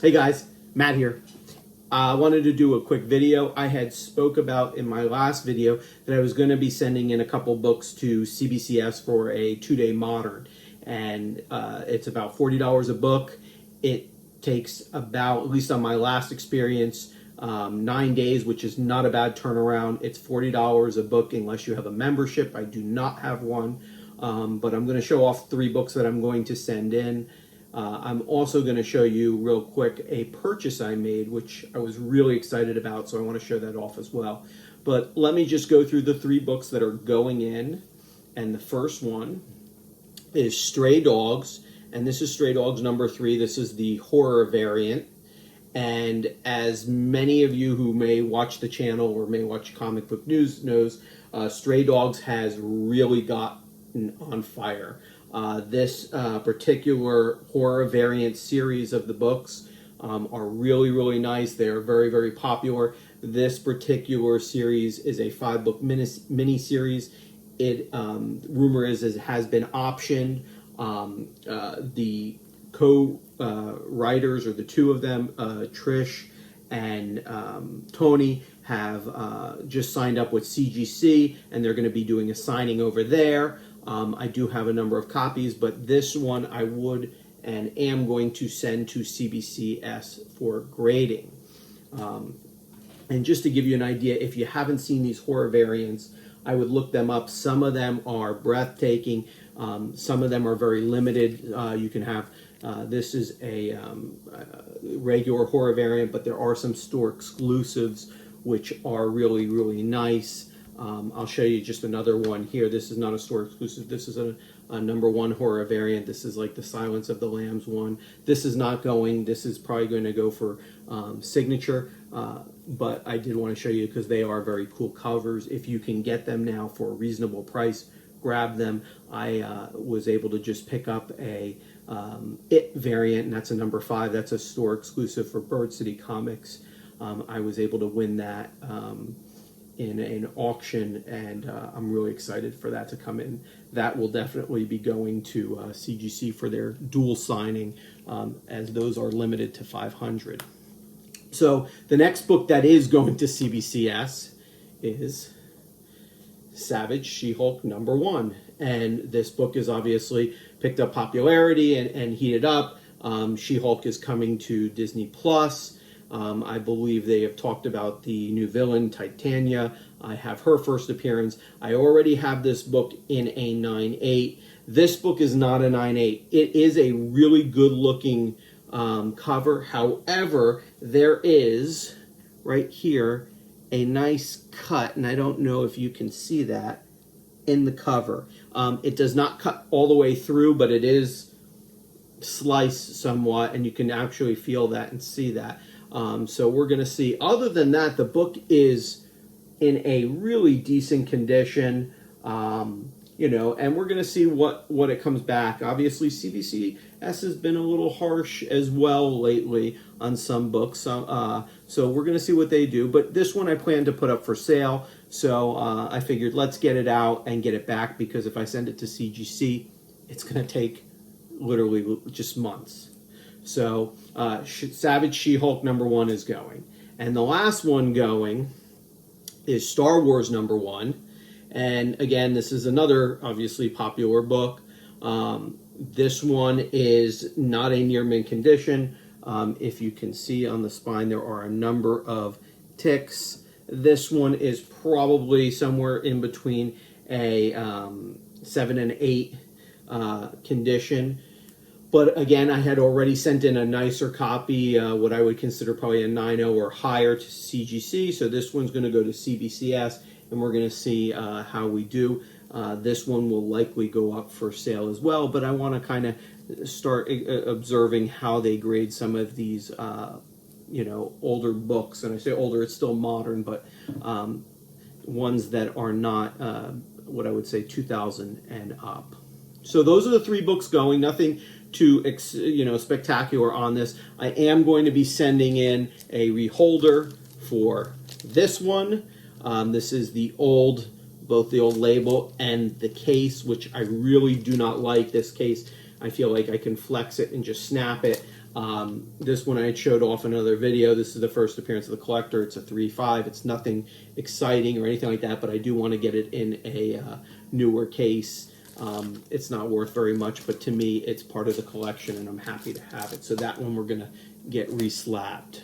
Hey guys, Matt here. I wanted to do a quick video. I had spoke about in my last video that I was going to be sending in a couple books to CBCS for a 2-day modern, and it's about $40 a book. It takes about, at least on my last experience, 9 days, which is not a bad turnaround. It's $40 a book unless you have a membership. I do not have one, but I'm going to show off 3 books that I'm going to send in. I'm also going to show you real quick a purchase I made, which I was really excited about, so I want to show that off as well. But let me just go through the 3 books that are going in. And the first one is Stray Dogs, and this is Stray Dogs number 3. This is the horror variant. And as many of you who may watch the channel or may watch Comic Book News knows, Stray Dogs has really gotten on fire. This particular horror variant series of the books are really, really nice. They're very, very popular. This particular series is a 5-book mini-series. It, rumor is it has been optioned. The co-writers, or the 2 of them, Trish and Tony, have just signed up with CGC, and they're going to be doing a signing over there. I do have a number of copies, but this one I would and am going to send to CBCS for grading. And just to give you an idea, if you haven't seen these horror variants, I would look them up. Some of them are breathtaking. Some of them are very limited. You can have, this is a regular horror variant, but there are some store exclusives which are really, really nice. I'll show you just another one here. This is not a store exclusive. This is a number 1 horror variant. This is like the Silence of the Lambs one. This is not going, this is probably going to go for signature, but I did want to show you because they are very cool covers. If you can get them now for a reasonable price, grab them. I was able to just pick up a It variant, and that's a number 5. That's a store exclusive for Bird City Comics. I was able to win that in an auction, and I'm really excited for that to come in. That will definitely be going to CGC for their dual signing, as those are limited to 500. So the next book that is going to CBCS is Savage She-Hulk number 1. And this book is obviously picked up popularity and heated up. She-Hulk is coming to Disney Plus. I believe they have talked about the new villain, Titania. I have her first appearance. I already have this book in a 9/8. This book is not a 9/8. It is a really good looking cover. However, there is, right here, a nice cut, and I don't know if you can see that, in the cover. It does not cut all the way through, but it is sliced somewhat, and you can actually feel that and see that. So we're going to see. Other than that, the book is in a really decent condition, you know, and we're going to see what it comes back. Obviously, CBCS has been a little harsh as well lately on some books, so we're going to see what they do. But this one I plan to put up for sale, so I figured let's get it out and get it back, because if I send it to CGC, it's going to take literally just months. So Savage She-Hulk number 1 is going. And the last one going is Star Wars number 1. And again, this is another obviously popular book. This one is not a near mint condition. If you can see on the spine, there are a number of ticks. This one is probably somewhere in between a 7 and 8 condition. But again, I had already sent in a nicer copy, what I would consider probably a 9.0 or higher, to CGC. So this one's going to go to CBCS, and we're going to see how we do. This one will likely go up for sale as well, but I want to kind of start observing how they grade some of these, you know, older books. And I say older, it's still modern, but ones that are not what I would say 2000 and up. So those are the 3 books going. Nothing too spectacular on this. I am going to be sending in a reholder for this one. This is the old, both the old label and the case, which I really do not like. This case, I feel like I can flex it and just snap it. This one I had showed off in another video. This is the first appearance of the collector. It's a 3.5. It's nothing exciting or anything like that, but I do want to get it in a newer case. It's not worth very much, but to me, it's part of the collection, and I'm happy to have it. So that one we're going to get reslabbed.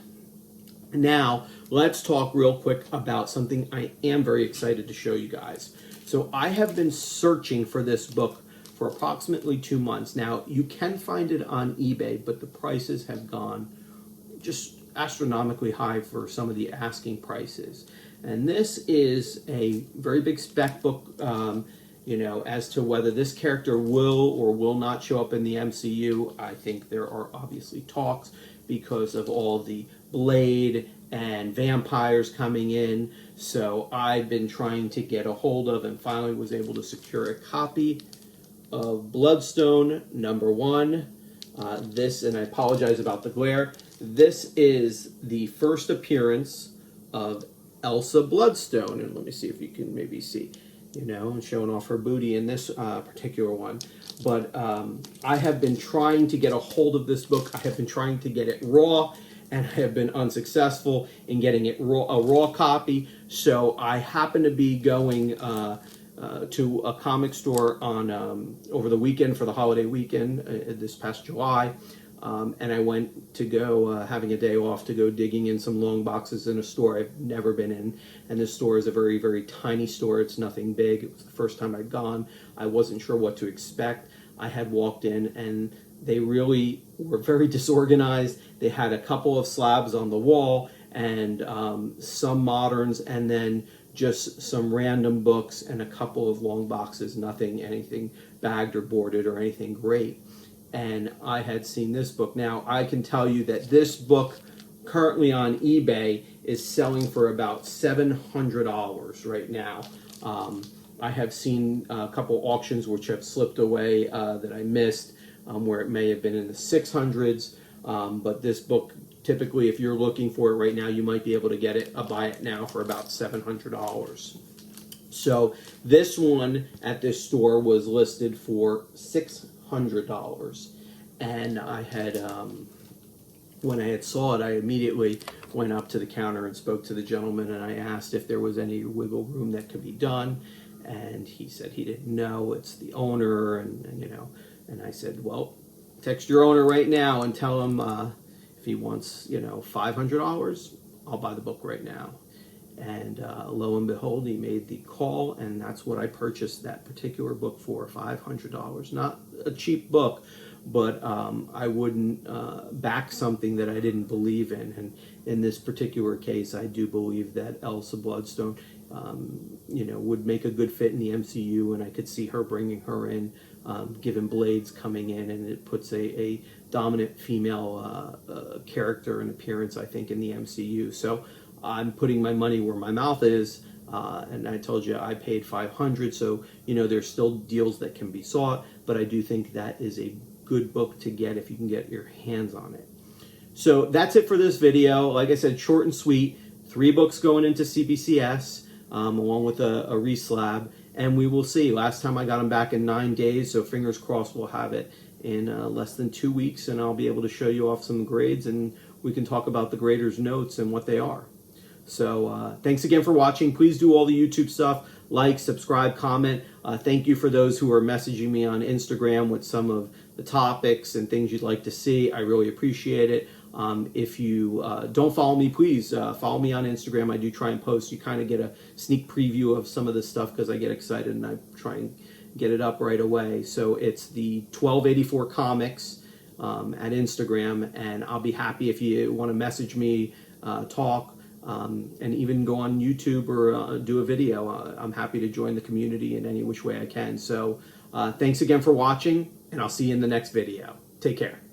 Now, let's talk real quick about something I am very excited to show you guys. So I have been searching for this book for approximately 2 months. Now, you can find it on eBay, but the prices have gone just astronomically high for some of the asking prices. And this is a very big spec book, you know, as to whether this character will or will not show up in the MCU. I think there are obviously talks because of all the Blade and vampires coming in. So I've been trying to get a hold of and finally was able to secure a copy of Bloodstone #1. This, and I apologize about the glare, this is the first appearance of Elsa Bloodstone. And let me see if you can maybe see, you know, showing off her booty in this particular one. But I have been trying to get a hold of this book. I have been trying to get it raw, and I have been unsuccessful in getting it raw, a raw copy. So I happen to be going to a comic store on over the weekend for the holiday weekend this past July, and I went to go having a day off to go digging in some long boxes in a store I've never been in. And this store is a very, very tiny store. It's nothing big. It was the first time I'd gone. I wasn't sure what to expect. I had walked in and they really were very disorganized. They had a couple of slabs on the wall and some moderns, and then just some random books and a couple of long boxes, anything bagged or boarded or anything great. And I had seen this book. Now, I can tell you that this book currently on eBay is selling for about $700 right now. I have seen a couple auctions which have slipped away that I missed, where it may have been in the 600s. But this book, typically, if you're looking for it right now, you might be able to get it, buy it now for about $700. So this one at this store was listed for $600. And I had, when I had saw it, I immediately went up to the counter and spoke to the gentleman, and I asked if there was any wiggle room that could be done. And he said he didn't know. It's the owner, and you know. And I said, well, text your owner right now and tell him if he wants, you know, $500, I'll buy the book right now. And lo and behold, he made the call, and that's what I purchased that particular book for, $500. Not a cheap book, but I wouldn't back something that I didn't believe in. And in this particular case, I do believe that Elsa Bloodstone, you know, would make a good fit in the MCU, and I could see her bringing her in, given Blade's coming in, and it puts a dominant female character and appearance, I think, in the MCU. So I'm putting my money where my mouth is, and I told you I paid $500, so you know there's still deals that can be sought, but I do think that is a good book to get if you can get your hands on it. So that's it for this video. Like I said, short and sweet. 3 books going into CBCS, along with a reslab, and we will see. Last time I got them back in 9 days, so fingers crossed we'll have it in less than 2 weeks, and I'll be able to show you off some grades, and we can talk about the graders' notes and what they are. So thanks again for watching. Please do all the YouTube stuff. Like, subscribe, comment. Thank you for those who are messaging me on Instagram with some of the topics and things you'd like to see. I really appreciate it. If you don't follow me, please follow me on Instagram. I do try and post. You kind of get a sneak preview of some of this stuff because I get excited and I try and get it up right away. So it's the 1284 Comics at Instagram, and I'll be happy if you want to message me, talk, and even go on YouTube or do a video. I'm happy to join the community in any which way I can. So thanks again for watching, and I'll see you in the next video. Take care.